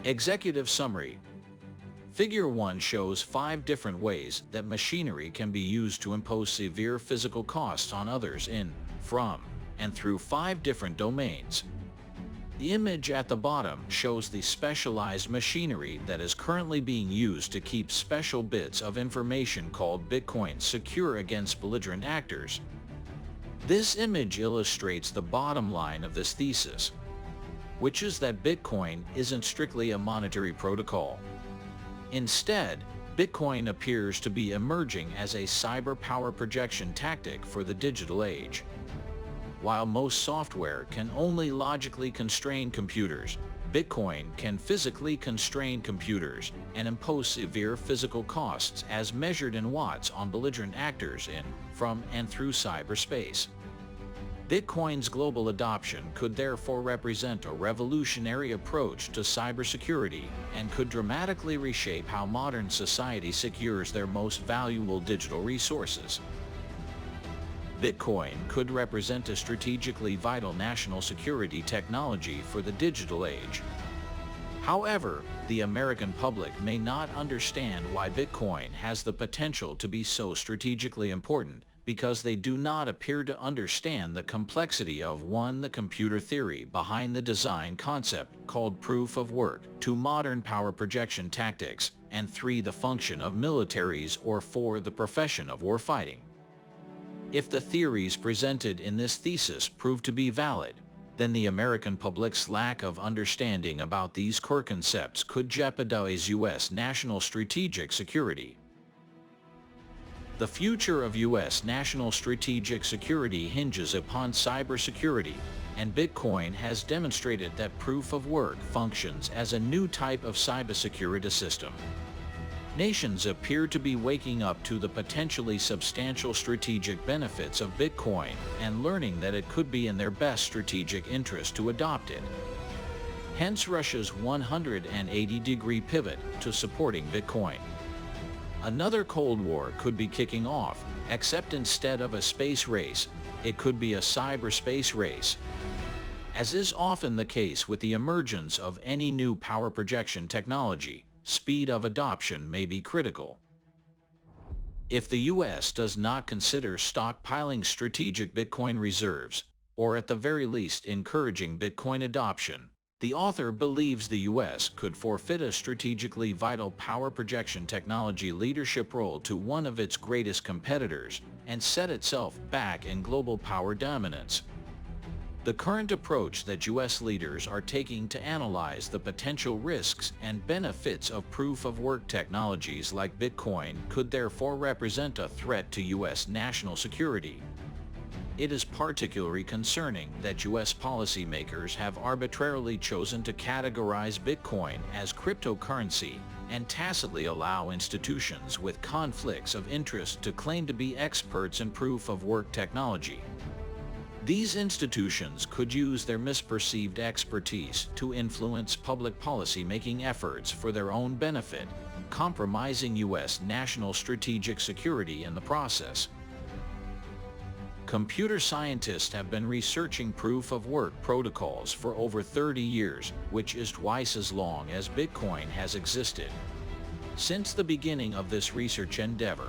Executive Summary. Figure 1 shows 5 different ways that machinery can be used to impose severe physical costs on others in, from, and through 5 different domains. The image at the bottom shows the specialized machinery that is currently being used to keep special bits of information called Bitcoin secure against belligerent actors. This image illustrates the bottom line of this thesis, which is that Bitcoin isn't strictly a monetary protocol. Instead, Bitcoin appears to be emerging as a cyber power projection tactic for the digital age. While most software can only logically constrain computers, Bitcoin can physically constrain computers and impose severe physical costs as measured in watts on belligerent actors in, from, and through cyberspace. Bitcoin's global adoption could therefore represent a revolutionary approach to cybersecurity and could dramatically reshape how modern society secures their most valuable digital resources. Bitcoin could represent a strategically vital national security technology for the digital age. However, the American public may not understand why Bitcoin has the potential to be so strategically important, because they do not appear to understand the complexity of 1. The computer theory behind the design concept called proof of work, 2. Modern power projection tactics, and 3. The function of militaries, or 4. The profession of warfighting. If the theories presented in this thesis prove to be valid, then the American public's lack of understanding about these core concepts could jeopardize U.S. national strategic security. The future of U.S. national strategic security hinges upon cybersecurity, and Bitcoin has demonstrated that proof of work functions as a new type of cybersecurity system. Nations appear to be waking up to the potentially substantial strategic benefits of Bitcoin and learning that it could be in their best strategic interest to adopt it. Hence Russia's 180-degree pivot to supporting Bitcoin. Another Cold War could be kicking off, except instead of a space race, it could be a cyberspace race. As is often the case with the emergence of any new power projection technology, speed of adoption may be critical. If the U.S. does not consider stockpiling strategic Bitcoin reserves, or at the very least encouraging Bitcoin adoption, the author believes the U.S. could forfeit a strategically vital power projection technology leadership role to one of its greatest competitors and set itself back in global power dominance. The current approach that U.S. leaders are taking to analyze the potential risks and benefits of proof-of-work technologies like Bitcoin could therefore represent a threat to U.S. national security. It is particularly concerning that U.S. policymakers have arbitrarily chosen to categorize Bitcoin as cryptocurrency and tacitly allow institutions with conflicts of interest to claim to be experts in proof-of-work technology. These institutions could use their misperceived expertise to influence public policy-making efforts for their own benefit, compromising U.S. national strategic security in the process. Computer scientists have been researching proof-of-work protocols for over 30 years, which is twice as long as Bitcoin has existed. Since the beginning of this research endeavor,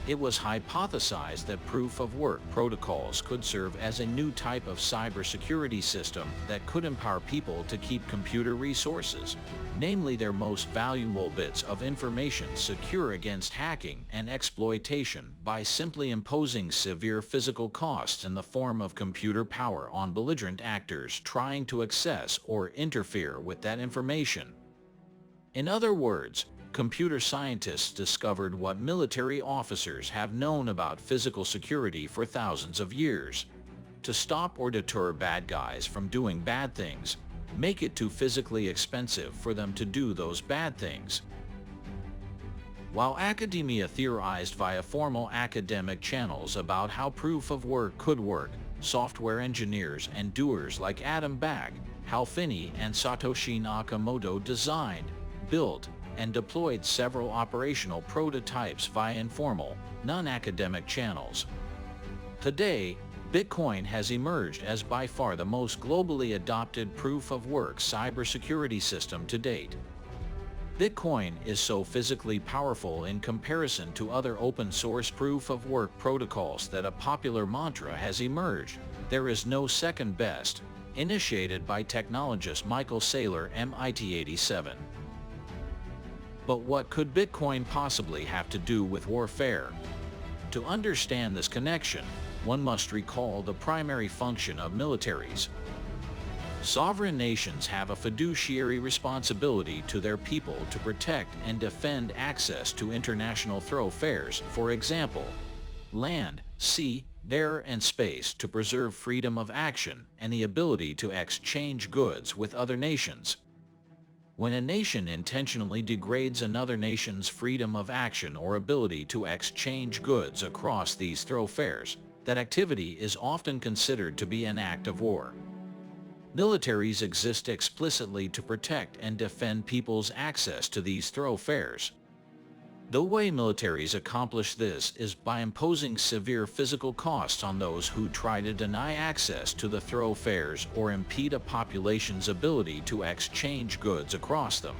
it was hypothesized that proof-of-work protocols could serve as a new type of cybersecurity system that could empower people to keep computer resources, namely their most valuable bits of information, secure against hacking and exploitation by simply imposing severe physical costs in the form of computer power on belligerent actors trying to access or interfere with that information. In other words, computer scientists discovered what military officers have known about physical security for thousands of years. To stop or deter bad guys from doing bad things, make it too physically expensive for them to do those bad things. While academia theorized via formal academic channels about how proof of work could work, software engineers and doers like Adam Back, Hal Finney, and Satoshi Nakamoto designed, built, and deployed several operational prototypes via informal, non-academic channels. Today, Bitcoin has emerged as by far the most globally adopted proof-of-work cybersecurity system to date. Bitcoin is so physically powerful in comparison to other open-source proof-of-work protocols that a popular mantra has emerged: "There is no second best," initiated by technologist Michael Saylor, MIT 87. But what could Bitcoin possibly have to do with warfare? To understand this connection, one must recall the primary function of militaries. Sovereign nations have a fiduciary responsibility to their people to protect and defend access to international thoroughfares, for example, land, sea, air, and space, to preserve freedom of action and the ability to exchange goods with other nations. When a nation intentionally degrades another nation's freedom of action or ability to exchange goods across these thoroughfares, that activity is often considered to be an act of war. Militaries exist explicitly to protect and defend people's access to these thoroughfares. The way militaries accomplish this is by imposing severe physical costs on those who try to deny access to the thoroughfares or impede a population's ability to exchange goods across them.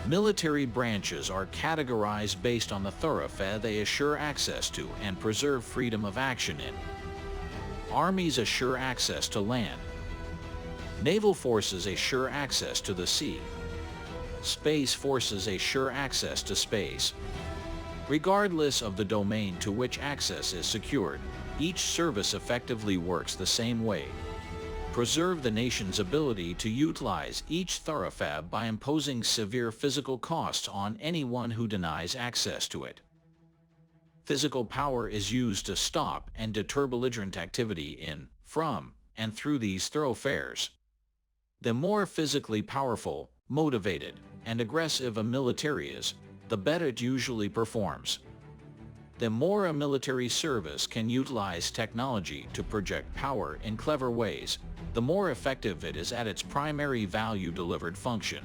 Military branches are categorized based on the thoroughfare they assure access to and preserve freedom of action in. Armies assure access to land. Naval forces assure access to the sea. Space forces assure access to space. Regardless of the domain to which access is secured, each service effectively works the same way: preserve the nation's ability to utilize each thoroughfare by imposing severe physical costs on anyone who denies access to it. Physical power is used to stop and deter belligerent activity in, from, and through these thoroughfares. The more physically powerful, motivated, and aggressive a military is, the better it usually performs. The more a military service can utilize technology to project power in clever ways, the more effective it is at its primary value-delivered function.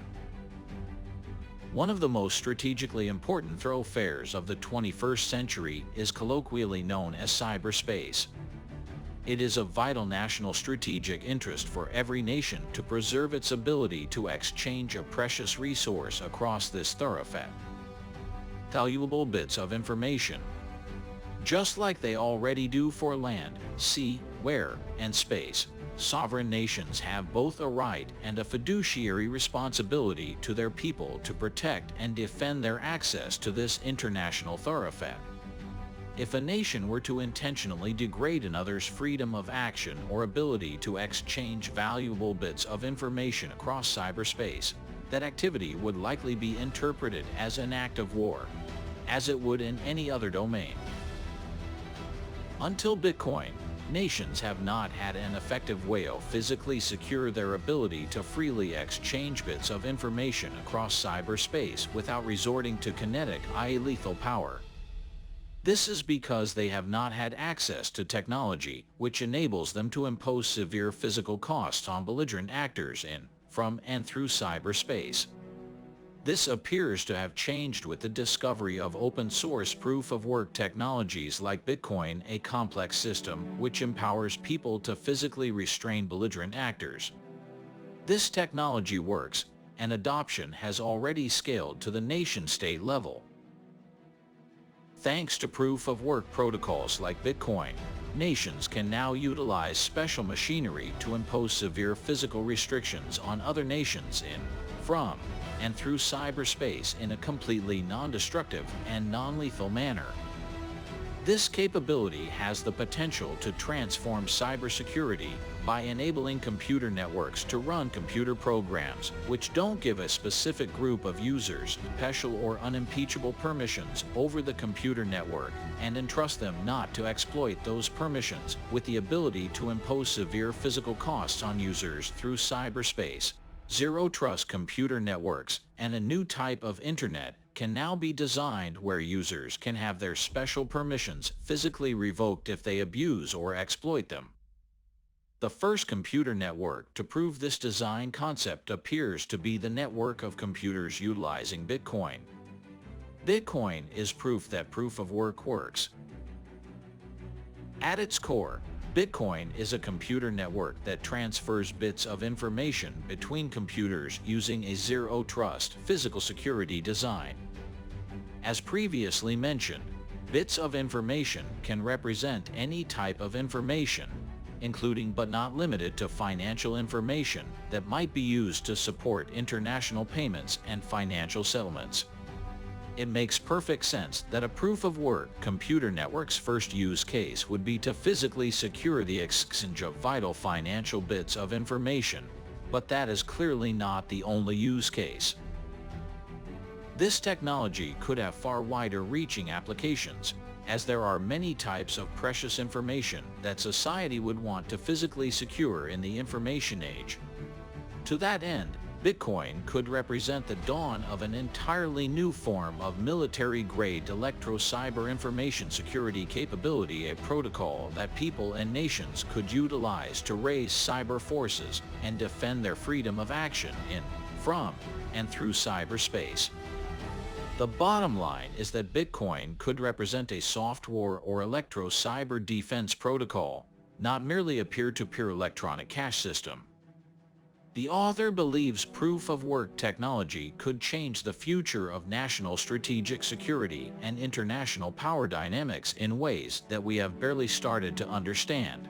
One of the most strategically important thoroughfares of the 21st century is colloquially known as cyberspace. It is of vital national strategic interest for every nation to preserve its ability to exchange a precious resource across this thoroughfare: valuable bits of information. Just like they already do for land, sea, air, and space, sovereign nations have both a right and a fiduciary responsibility to their people to protect and defend their access to this international thoroughfare. If a nation were to intentionally degrade another's freedom of action or ability to exchange valuable bits of information across cyberspace, that activity would likely be interpreted as an act of war, as it would in any other domain. Until Bitcoin, nations have not had an effective way to physically secure their ability to freely exchange bits of information across cyberspace without resorting to kinetic, i.e. lethal power. This is because they have not had access to technology which enables them to impose severe physical costs on belligerent actors in, from, and through cyberspace. This appears to have changed with the discovery of open-source proof-of-work technologies like Bitcoin, a complex system which empowers people to physically restrain belligerent actors. This technology works, and adoption has already scaled to the nation-state level. Thanks to proof-of-work protocols like Bitcoin, nations can now utilize special machinery to impose severe physical restrictions on other nations in, from, and through cyberspace in a completely non-destructive and non-lethal manner. This capability has the potential to transform cybersecurity by enabling computer networks to run computer programs which don't give a specific group of users special or unimpeachable permissions over the computer network and entrust them not to exploit those permissions, with the ability to impose severe physical costs on users through cyberspace. Zero-trust computer networks and a new type of internet can now be designed where users can have their special permissions physically revoked if they abuse or exploit them. The first computer network to prove this design concept appears to be the network of computers utilizing Bitcoin. Bitcoin is proof that proof-of-work works. At its core, Bitcoin is a computer network that transfers bits of information between computers using a zero-trust physical security design. As previously mentioned, bits of information can represent any type of information, including but not limited to financial information that might be used to support international payments and financial settlements. It makes perfect sense that a proof-of-work computer network's first use case would be to physically secure the exchange of vital financial bits of information, but that is clearly not the only use case. This technology could have far wider-reaching applications, as there are many types of precious information that society would want to physically secure in the information age. To that end, Bitcoin could represent the dawn of an entirely new form of military-grade electro-cyber information security capability, a protocol that people and nations could utilize to raise cyber forces and defend their freedom of action in, from, and through cyberspace. The bottom line is that Bitcoin could represent a software or electro-cyber defense protocol, not merely a peer-to-peer electronic cash system. The author believes proof-of-work technology could change the future of national strategic security and international power dynamics in ways that we have barely started to understand.